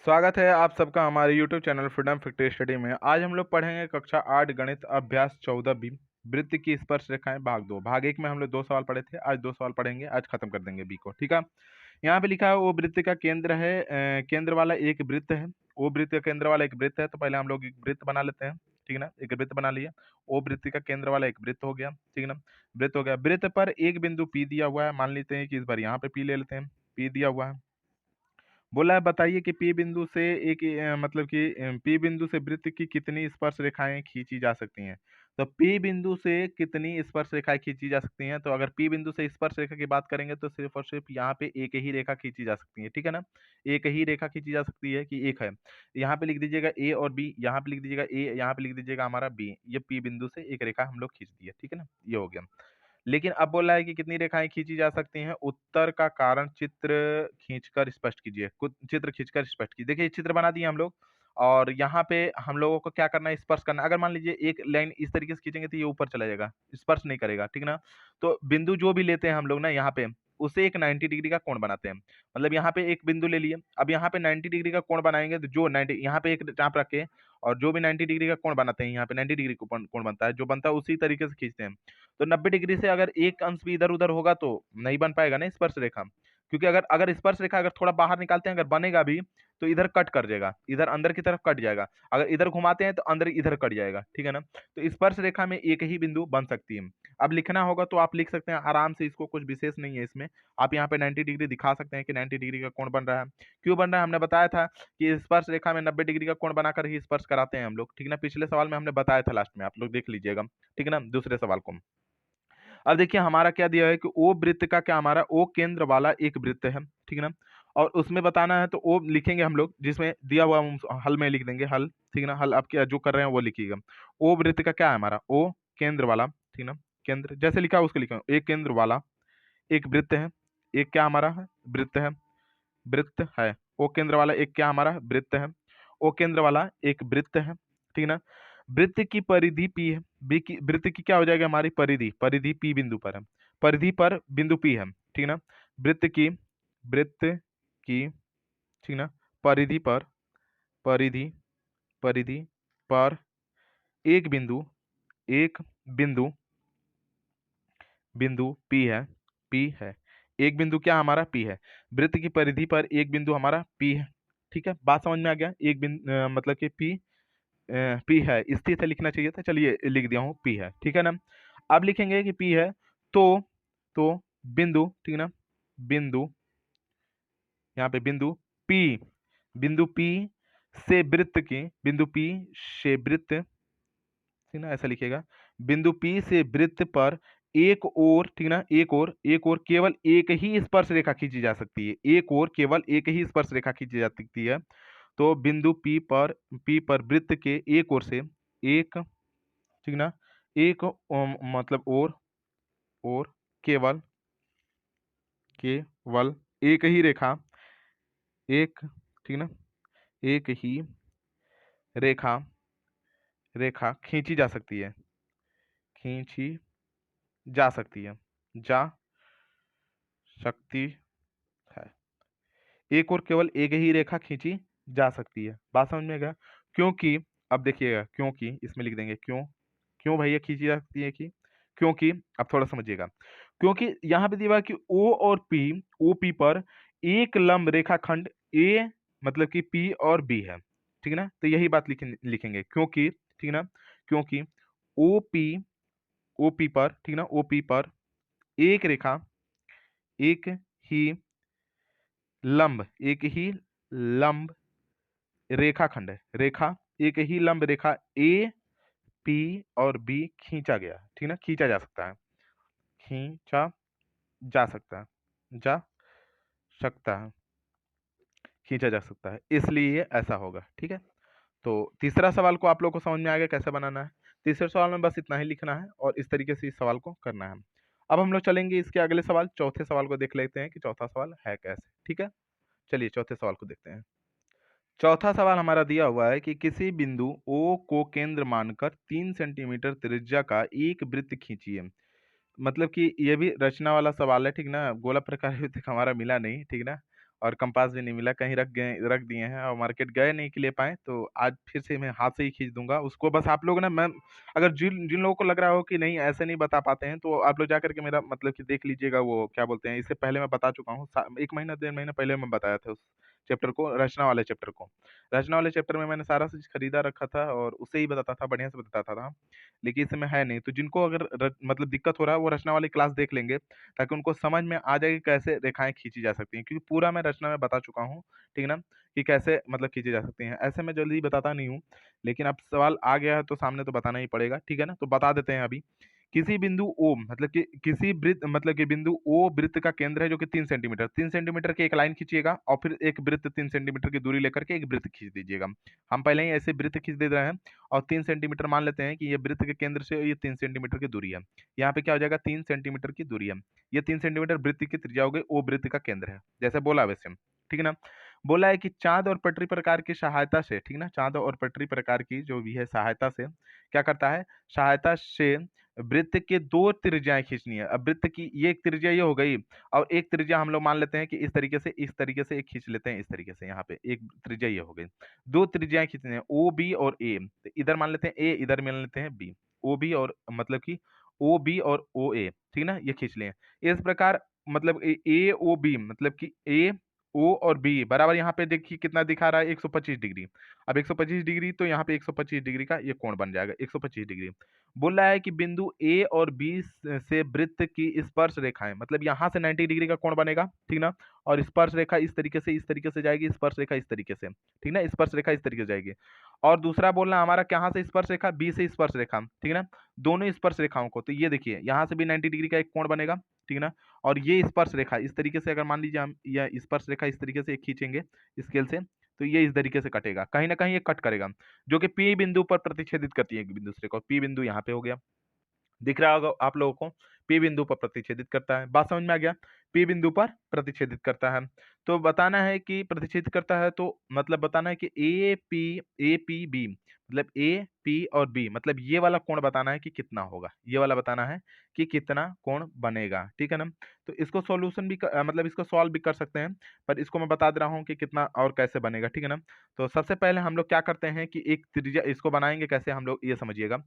स्वागत है आप सबका हमारे YouTube channel freedom factory study में। आज हम लोग पढ़ेंगे कक्षा 8 गणित अभ्यास 14 बी वृत्त की स्पर्श रेखाएं भाग 2। भाग 1 में हम लोग 2 सवाल पढ़े थे, आज 2 सवाल पढ़ेंगे, आज खत्म कर देंगे बी को। ठीक है, यहाँ पे लिखा है वो वृत्त का केंद्र है, केंद्र वाला एक वृत्त है। वो वृत्त का केंद्र वाला एक वृत्त है, तो पहले हम लोग एक वृत्त बना लेते हैं। ठीक है ना, एक वृत्त बना लिया। वो वृत्त का केंद्र वाला एक वृत्त हो गया। ठीक है ना, वृत्त हो गया। वृत्त पर एक बिंदु पी दिया हुआ है, मान लेते हैं कि इस बार यहाँ पे पी ले लेते हैं। पी दिया हुआ है, बोला है बताइए कि पी बिंदु से मतलब कि पी बिंदु से वृत्त की कितनी स्पर्श रेखाएं खींची जा सकती हैं। तो पी बिंदु से कितनी स्पर्श रेखाएं खींची जा सकती हैं, तो अगर पी बिंदु से स्पर्श रेखा की बात करेंगे तो सिर्फ और सिर्फ यहाँ पे एक ही रेखा खींची जा सकती है। ठीक है ना, एक ही रेखा खींची जा सकती है कि एक है। यहाँ पे लिख दीजिएगा ए और बी, यहाँ पे लिख दीजिएगा ए, यहाँ पे लिख दीजिएगा हमारा बी। ये पी बिंदु से एक रेखा हम लोग खींच दिए। ठीक है ना, ये हो गया। लेकिन अब बोला है कि कितनी रेखाएं खींची जा सकती हैं। उत्तर का कारण चित्र खींचकर स्पष्ट कीजिए। कुछ चित्र खींचकर स्पष्ट कीजिए। देखिए चित्र बना दिए हम लोग, और यहाँ पे हम लोगों को क्या करना है, स्पर्श करना है। अगर मान लीजिए एक लाइन इस तरीके से खींचेंगे तो ये ऊपर चला जाएगा, स्पर्श नहीं करेगा। ठीक ना, तो बिंदु जो भी लेते हैं हम लोग ना यहाँ पे, उसे एक 90 डिग्री का कोण बनाते हैं। मतलब यहाँ पे एक बिंदु ले लिए, अब यहाँ पे 90 डिग्री का कोण बनाएंगे, तो जो 90 यहाँ पे एक चाप रख के, और जो भी 90 डिग्री का कोण बनाते हैं, यहाँ पे 90 डिग्री कोण बनता है, जो बनता है उसी तरीके से खींचते हैं। तो 90 डिग्री से अगर एक अंश भी इधर उधर होगा तो नहीं बन पाएगा ना स्पर्श रेखा, क्योंकि अगर अगर स्पर्श रेखा अगर थोड़ा बाहर निकालते हैं, अगर बनेगा भी तो इधर कट कर जाएगा, इधर अंदर की तरफ कट जाएगा। अगर इधर घुमाते हैं तो अंदर इधर कट जाएगा। ठीक है ना, तो स्पर्श रेखा में एक ही बिंदु बन सकती है। अब लिखना होगा तो आप लिख सकते हैं आराम से, इसको कुछ विशेष नहीं है इसमें। आप यहाँ पे 90 डिग्री दिखा सकते हैं कि 90 डिग्री का कोण बन रहा है। क्यों बन रहा है, हमने बताया था कि स्पर्श रेखा में 90 डिग्री का कोण बनाकर ही स्पर्श कराते हैं हम लोग। ठीक है ना, पिछले सवाल में हमने बताया था, लास्ट में आप लोग देख लीजिएगा। ठीक है ना, दूसरे सवाल को। अब देखिए हमारा क्या दिया है कि ओ वृत्त का क्या, हमारा ओ केंद्र वाला एक वृत्त है। ठीक है ना, और उसमें बताना है तो ओ लिखेंगे हम लोग, जिसमें दिया हुआ हम हल में लिख देंगे हल। ठीक है ना, हल आप क्या जो कर रहे हैं वो लिखिएगा। ओ वृत्त का क्या है हमारा, ओ केंद्र वाला। ठीक है ना, केंद्र जैसे लिखा है उसको लिखा, एक केंद्र वाला एक वृत्त है। एक क्या हमारा है, वृत्त है, वृत्त है। ओ केंद्र वाला एक क्या हमारा वृत्त है, ओ केंद्र वाला एक वृत्त है। ठीक है ना, वृत्त की परिधि पी है। वृत्त की क्या हो जाएगी हमारी परिधि, परिधि पी बिंदु पर है, परिधि पर बिंदु पी है। ठीक है ना, वृत्त की, वृत्त की, ठीक ना, परिधि पर, परिधि, परिधि पर एक बिंदु, एक बिंदु, बिंदु पी है, पी है। एक बिंदु क्या हमारा पी है, वृत्त की परिधि पर एक बिंदु हमारा पी है। ठीक है, बात समझ में आ गया। एक बिंदु मतलब कि पी, पी है, स्थित है लिखना चाहिए था, चलिए लिख दिया हूँ पी है। ठीक है ना, अब लिखेंगे कि पी है तो बिंदु, ठीक है ना, बिंदु, यहाँ पे बिंदु पी, बिंदु पी से वृत्त की, बिंदु पी से वृत्त, ठीक ना, ऐसा लिखिएगा। बिंदु पी से वृत्त पर एक और, ठीक ना, एक और केवल एक ही स्पर्श रेखा खींची जा सकती है। एक और केवल एक ही स्पर्श रेखा खींची जा सकती है। तो बिंदु पी पर वृत्त के एक ओर से एक, ठीक ना, एक मतलब और केवल, केवल एक ही रेखा, एक, ठीक ना, एक ही रेखा, रेखा खींची जा सकती है, खींची जा सकती है, जा सकती है। एक और केवल एक ही रेखा खींची जा सकती है। बात समझ में गया। क्योंकि अब देखिएगा, क्योंकि इसमें लिख देंगे क्यों, क्यों भैया खींची जा सकती है कि, क्योंकि अब थोड़ा समझिएगा, क्योंकि यहाँ पे दिया कि ओ और पी, ओ पी पर एक लंब रेखाखंड ए, मतलब कि पी और बी है। ठीक है ना, तो यही बात लिखेंगे क्योंकि, ठीक है ना, क्योंकि ओ पी, ओ पी पर, ठीक है ना, ओ पी पर एक रेखा, एक ही लंब, एक ही लंब रेखाखंड है, रेखा, एक ही लंब रेखा ए, पी और बी खींचा गया। ठीक है ना, खींचा जा सकता है, खींचा जा सकता है, जा सकता है, खींचा जा सकता है, इसलिए ऐसा होगा। ठीक है, तो तीसरा सवाल को आप लोग को समझ में आ गया कैसे बनाना है। तीसरे सवाल में बस इतना ही लिखना है और इस तरीके से इस सवाल को करना है। अब हम लोग चलेंगे इसके अगले सवाल, चौथे सवाल को देख लेते हैं कि चौथा सवाल है कैसे। ठीक है, चलिए चौथे सवाल को देखते हैं। चौथा सवाल हमारा दिया हुआ है कि किसी बिंदु O को केंद्र मानकर 3 सेंटीमीटर त्रिज्या का एक वृत्त खींचिए। मतलब कि ये भी रचना वाला सवाल है। ठीक ना, गोला प्रकार वृत्त हमारा मिला नहीं। ठीक ना, और कंपास भी नहीं मिला, कहीं रख दिए हैं और मार्केट गए नहीं कि ले पाए, तो आज फिर से मैं हाथ से ही खींच दूंगा उसको। बस आप लोग ना, मैं अगर जिन जिन लोगों को लग रहा हो कि नहीं ऐसे नहीं बता पाते हैं, तो आप लोग जा करके मेरा मतलब कि देख लीजिएगा, वो क्या बोलते हैं, इससे पहले मैं बता चुका हूँ, 1 महीना 1.5 महीना पहले मैं बताया था उस चैप्टर को, रचना वाले चैप्टर को। रचना वाले चैप्टर में मैंने सारा चीज खरीदा रखा था और उसे ही बताता था, बढ़िया से बताता था। लेकिन इसमें है नहीं, तो जिनको अगर मतलब दिक्कत हो रहा है वो रचना वाली क्लास देख लेंगे, ताकि उनको समझ में आ जाए कि कैसे रेखाएं खींची जा सकती हैं, क्योंकि पूरा मैं रचना में बता चुका हूँ, ठीक है ना, कि कैसे मतलब खींची जा सकती हैं। ऐसे मैं जल्दी बताता नहीं हूँ, लेकिन अब सवाल आ गया है तो सामने तो बताना ही पड़ेगा, ठीक है ना। तो बता देते हैं अभी। किसी बिंदु ओ, मतलब कि किसी वृत्त, मतलब कि बिंदु ओ वृत्त का केंद्र है, जो कि 3 सेंटीमीटर, 3 सेंटीमीटर की एक लाइन खींचिएगा और फिर एक वृत्त 3 सेंटीमीटर की दूरी लेकर के एक वृत्त खींच दीजिएगा। हम पहले ही ऐसे वृत्त खींच दे रहे हैं और 3 सेंटीमीटर मान लेते हैं कि ये वृत्त के केंद्र से ये 3 सेंटीमीटर की दूरी है। यहाँ पे क्या हो जाएगा, 3 सेंटीमीटर की दूरी है। ये 3 सेंटीमीटर वृत्त की त्रिज्या हो गई, ओ वृत्त का केंद्र है, जैसे बोला वैसे, ठीक है ना। बोला है कि चांद और पटरी प्रकार की सहायता से, ठीक है ना, चांद और पटरी प्रकार की जो भी है सहायता से क्या करता है, सहायता से वृत्त के दो त्रिज्याएं खींचनी है। अब वृत्त की ये एक त्रिज्या ये हो गई, और एक त्रिज्या हम लोग मान लेते हैं कि इस तरीके से एक खींच लेते हैं, इस तरीके से यहाँ पे एक त्रिज्या ये हो गई। दो त्रिज्याएं खींचनी है, ओ बी और ए, तो इधर मान लेते हैं ए, इधर मान लेते हैं बी, ओ बी और मतलब कि ओ बी और ओ ए, ठीक है ना, ये खींच लें इस प्रकार। मतलब ए ओ बी, मतलब कि ए ओ और बी बराबर, यहाँ पे देखिए कितना दिखा रहा है, 125 डिग्री। अब 125 डिग्री, तो यहाँ पे 125 डिग्री का ये कोण बन जाएगा, 125 डिग्री। बोल रहा है कि बिंदु ए और बी से वृत्त की स्पर्श रेखाएं, मतलब यहाँ से 90 डिग्री का कोण बनेगा, ठीक ना, और स्पर्श रेखा इस तरीके से जाएगी, स्पर्श रेखा इस तरीके से, ठीक ना, स्पर्श रेखा इस तरीके से जाएगी। और दूसरा बोलना हमारा कहाँ से स्पर्श रेखा, बी से स्पर्श रेखा, ठीक है ना, दोनों स्पर्श रेखाओं को। तो ये देखिए यहाँ से भी 90 डिग्री का एक कोण बनेगा, ठीक है ना, और ये स्पर्श रेखा इस तरीके से, अगर मान लीजिए हम यह स्पर्श रेखा इस तरीके से खींचेंगे स्केल से, तो ये इस तरीके से कटेगा, कहीं ना कहीं ये कट करेगा, जो कि पी बिंदु पर प्रतिच्छेदित करती है एक बिंदु दूसरे को। पी बिंदु यहाँ पे हो गया, दिख रहा होगा आप लोगों को, पी बिंदु पर प्रतिच्छेदित करता है, बात समझ में आ गया, पी बिंदु पर प्रतिच्छेदित करता है। तो बताना है कि प्रतिच्छेदित करता है, तो मतलब बताना है कि ए पी बी, मतलब ए पी और बी, मतलब ये वाला कोण बताना है कि कितना होगा, ये वाला बताना है कि कितना कोण बनेगा, ठीक है ना। तो इसको सॉल्यूशन भी मतलब इसको सॉल्व भी कर सकते हैं, पर इसको मैं बता दे रहा हूँ कि कितना और कैसे बनेगा, ठीक है ना। तो सबसे पहले हम लोग क्या करते हैं कि एक त्रिज्या, इसको बनाएंगे कैसे हम लोग, ये समझिएगा।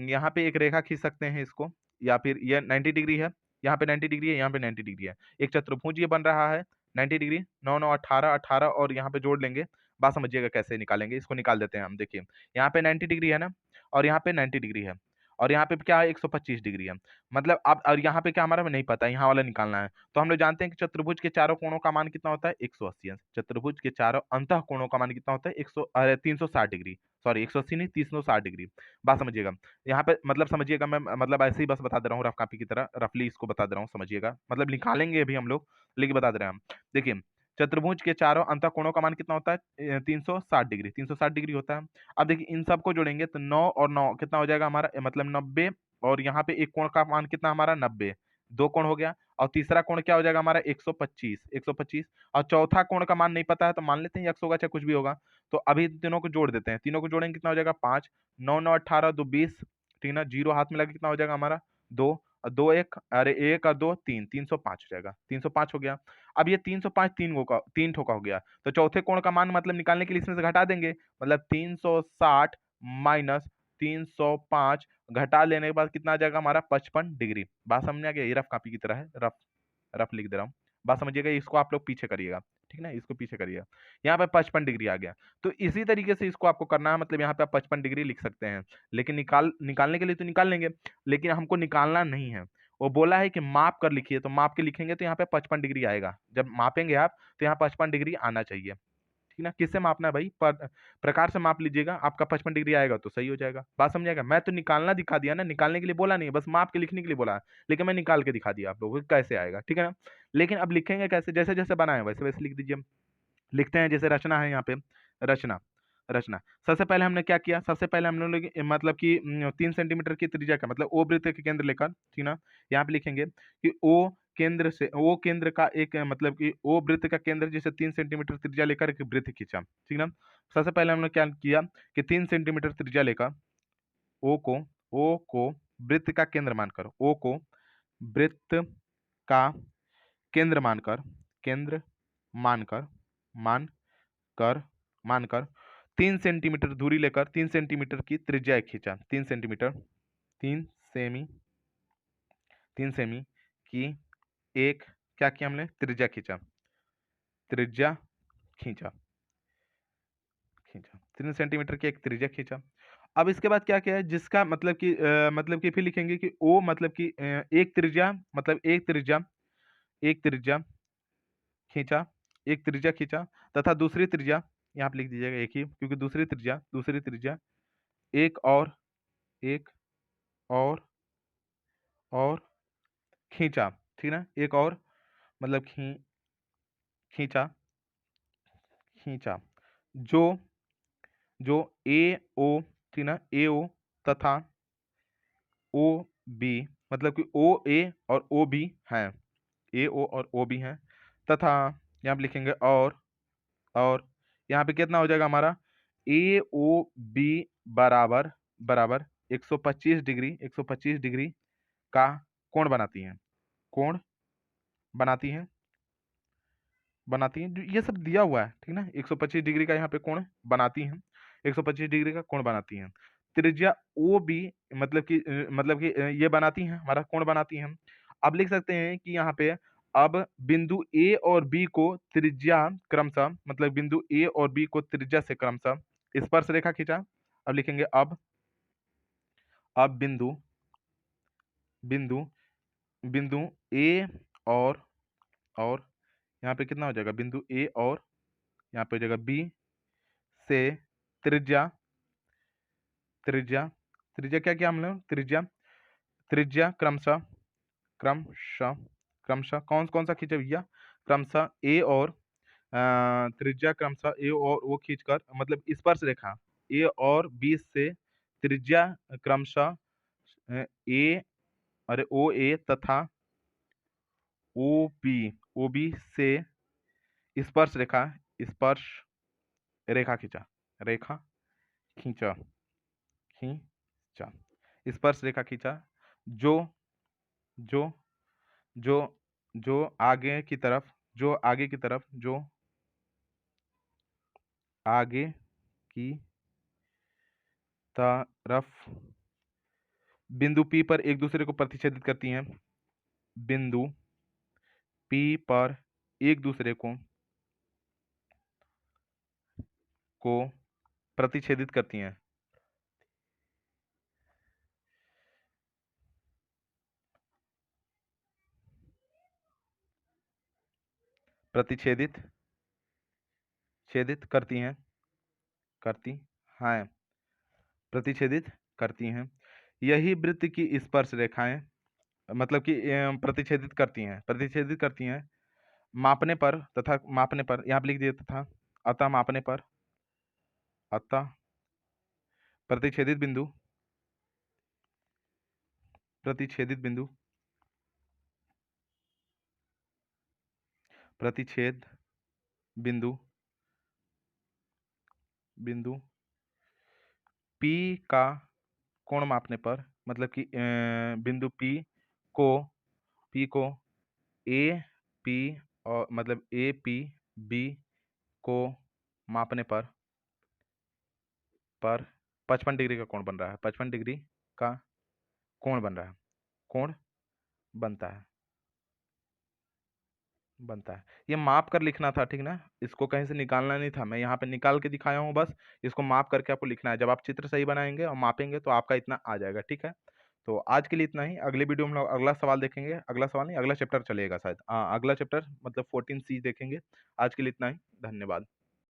यहाँ पे एक रेखा खींच सकते हैं इसको, या फिर ये 90 डिग्री है, यहाँ पे 90 डिग्री है, यहाँ पे 90 डिग्री है, एक चतुर्भुज ये बन रहा है। 90 डिग्री, 9 9 18 18 और यहाँ पे जोड़ लेंगे। बात समझिएगा कैसे निकालेंगे, इसको निकाल देते हैं हम। देखिए यहाँ पे 90 डिग्री है ना, और यहाँ पे 90 डिग्री है, और यहाँ पे क्या है, 125 डिग्री है। मतलब अब, और यहाँ पे क्या हमारा नहीं पता है, यहाँ वाला निकालना है। तो हम लोग जानते हैं कि चतुर्भुज के चारों कोणों का मान कितना होता है, 180 अंश। चतुर्भुज के चारों अंतः कोणों का मान कितना होता है, 360 डिग्री, सॉरी 180 नहीं, 360 डिग्री। बात समझिएगा, यहाँ पे मतलब समझिएगा, मैं मतलब ऐसे ही बस बता दे रहा हूँ, रफ कॉपी की तरह रफली इसको बता दे रहा हूँ, समझिएगा, मतलब निकालेंगे अभी हम लोग, लेकिन बता दे रहे हैं हम। देखिए चतुर्भुज के चारों अंतः कोणों का मान कितना होता है, 360 डिग्री, 360 डिग्री होता है। अब देखिए इन सबको जोड़ेंगे तो 9 और 9 कितना हो जाएगा हमारा, मतलब 90, और यहाँ पे एक कोण का मान कितना हमारा 90, दो कोण हो गया, और तीसरा कोण क्या हो जाएगा हमारा 125, 125, और चौथा कोण का मान नहीं पता है, तो मान लेते हैं x होगा चाहे कुछ भी होगा। तो अभी तीनों को जोड़ देते हैं, तीनों को जोड़ेंगे कितना हो जाएगा 5, 9 9 18 2 20, ठीक है ना, जीरो हाथ में लगे कितना हो जाएगा हमारा 2, और 2 1, अरे 1 और 2 3, 305 हो जाएगा, 305 हो गया। अब ये 305 तीन ठोका हो गया, तो चौथे कोण का मान मतलब निकालने के लिए इसमें से घटा देंगे, मतलब 360 माइनस 305 घटा लेने के बाद कितना आ जाएगा हमारा 55 डिग्री। बात समझ में आ गया, ये रफ कॉपी की तरह है, रफ रफ लिख दे रहा हूँ, बात समझिएगा, इसको आप लोग पीछे करिएगा, ठीक ना, इसको पीछे करिएगा। यहाँ पे 55 डिग्री आ गया, तो इसी तरीके से इसको आपको करना है, मतलब यहाँ पे आप 55 डिग्री लिख सकते हैं, लेकिन निकालने के लिए तो निकाल लेंगे, लेकिन हमको निकालना नहीं है। वो बोला है कि माप कर लिखिए, तो माप के लिखेंगे तो यहाँ पे 55 डिग्री आएगा, जब मापेंगे आप तो यहाँ 55 डिग्री आना चाहिए, ठीक ना। किससे मापना है भाई, प्रकार से माप लीजिएगा, आपका 55 डिग्री आएगा तो सही हो जाएगा। बात समझिएगा, मैं तो निकालना दिखा दिया ना, निकालने के लिए बोला नहीं, बस माप के लिखने के लिए बोला है, लेकिन मैं निकाल के दिखा दिया आप लोगों को कैसे आएगा, ठीक है ना। लेकिन अब लिखेंगे कैसे, जैसे जैसे बनाए वैसे वैसे लिख दीजिए। लिखते हैं, जैसे रचना है यहाँ पे, रचना रचना सबसे पहले हमने क्या किया, सबसे पहले हम लोग मतलब कि 3 सेंटीमीटर की त्रिज्या का मतलब ओ वृत्त के केंद्र लेकर, ठीक ना, यहाँ पे लिखेंगे कि ओ केंद्र का एक मतलब कि ओ वृत्त का केंद्र जैसे 3 सेंटीमीटर त्रिज्या लेकर एक वृत्त खींचा, ठीक ना। सबसे पहले हमने क्या किया कि 3 सेंटीमीटर त्रिज्या लेकर ओ को ओ को वृत्त का केंद्र मानकर, ओ को वृत्त का केंद्र मानकर, केंद्र मानकर मानकर मानकर 3 सेंटीमीटर दूरी लेकर 3 सेंटीमीटर की त्रिज्या खींचा। 3 सेंटीमीटर 3 सेमी की एक क्या किया हमने, त्रिज्या खींचा। त्रिज्या खींचा 3 सेंटीमीटर की एक त्रिज्या खींचा। अब इसके बाद क्या किया है, जिसका मतलब कि फिर लिखेंगे कि ओ मतलब कि एक त्रिज्या एक त्रिज्या खींचा, एक त्रिज्या खींचा तथा दूसरी त्रिज्या यहाँ पे लिख दीजिएगा एक ही, क्योंकि दूसरी त्रिज्या एक और खींचा, ठीक ना, एक और मतलब खींचा जो ए ओ, ठीक ना, ए ओ तथा ओ बी मतलब कि ओ ए और ओ बी हैं, ए ओ और ओ बी हैं तथा यहाँ पे लिखेंगे और यहाँ पे कितना हो जाएगा हमारा, ए ओ बी बराबर बराबर 125 डिग्री का कोण बनाती हैं, कोण बनाती हैं जो ये सब दिया हुआ है, ठीक ना, 125 डिग्री का यहाँ पे कोण बनाती हैं, 125 डिग्री का कोण बनाती हैं। त्रिज्या ओ बी मतलब कि ये बनाती हैं, हमारा कोण बनाती हैं। अब लिख सकते हैं कि यहाँ पे अब बिंदु ए और बी को त्रिज्या क्रमशः मतलब बिंदु ए और बी को त्रिज्या से क्रमशः स्पर्श रेखा खींचा। अब लिखेंगे अब बिंदु ए और यहाँ पे कितना हो जाएगा, बिंदु ए और यहाँ पे हो जाएगा बी से त्रिज्या क्या किया हमने, त्रिज्या क्रमशः कौन सा खींचे भैया, क्रमशः ए और त्रिज्या क्रमशः ए और वो खींचकर मतलब स्पर्श रेखा ए और बी से त्रिज्या क्रमशः ए अरे ओ ए तथा ओ बी से स्पर्श रेखा खींचा स्पर्श रेखा खींचा जो आगे की तरफ बिंदु P पर एक दूसरे को प्रतिच्छेदित करती हैं, बिंदु P पर एक दूसरे को प्रतिच्छेदित करती हैं। प्रतिच्छेदित करती हैं। यही वृत्त की स्पर्श रेखाएं मतलब कि प्रतिच्छेदित करती हैं मापने पर यहाँ पे लिख दिया था अतः मापने पर प्रतिच्छेदित बिंदु P का कोण मापने पर मतलब कि बिंदु P को ए पी और मतलब ए पी बी को मापने पर 55 डिग्री का कोण बन रहा है, 55 डिग्री का कोण बन रहा है, कोण बनता है। ये माप कर लिखना था, ठीक ना, इसको कहीं से निकालना नहीं था, मैं यहाँ पे निकाल के दिखाया हूँ बस, इसको माप करके आपको लिखना है। जब आप चित्र सही बनाएंगे और मापेंगे तो आपका इतना आ जाएगा, ठीक है। तो आज के लिए इतना ही, अगले वीडियो में हम लोग अगला सवाल देखेंगे, अगला सवाल नहीं अगला चैप्टर चलेगा शायद, अगला चैप्टर मतलब 14C देखेंगे। आज के लिए इतना ही, धन्यवाद।